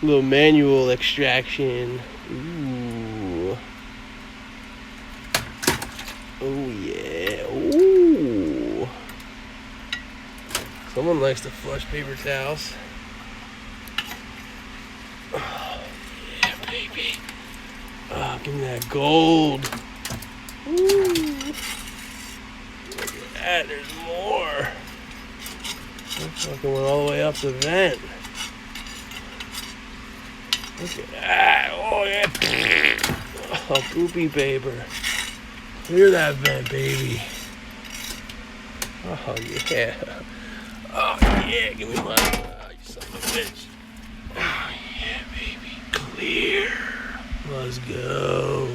Little manual extraction. Ooh. Oh yeah. Ooh. Someone likes to flush paper towels. Oh yeah, baby. Oh, give me that gold. Ooh. Look at that, there's more. That fucking went all the way up the vent. Look at that. Oh yeah. Oh, poopy paper. Clear that vent, baby. Oh yeah. Oh yeah, give me mine. Oh, you son of a bitch. Oh yeah, baby. Clear. Let's go.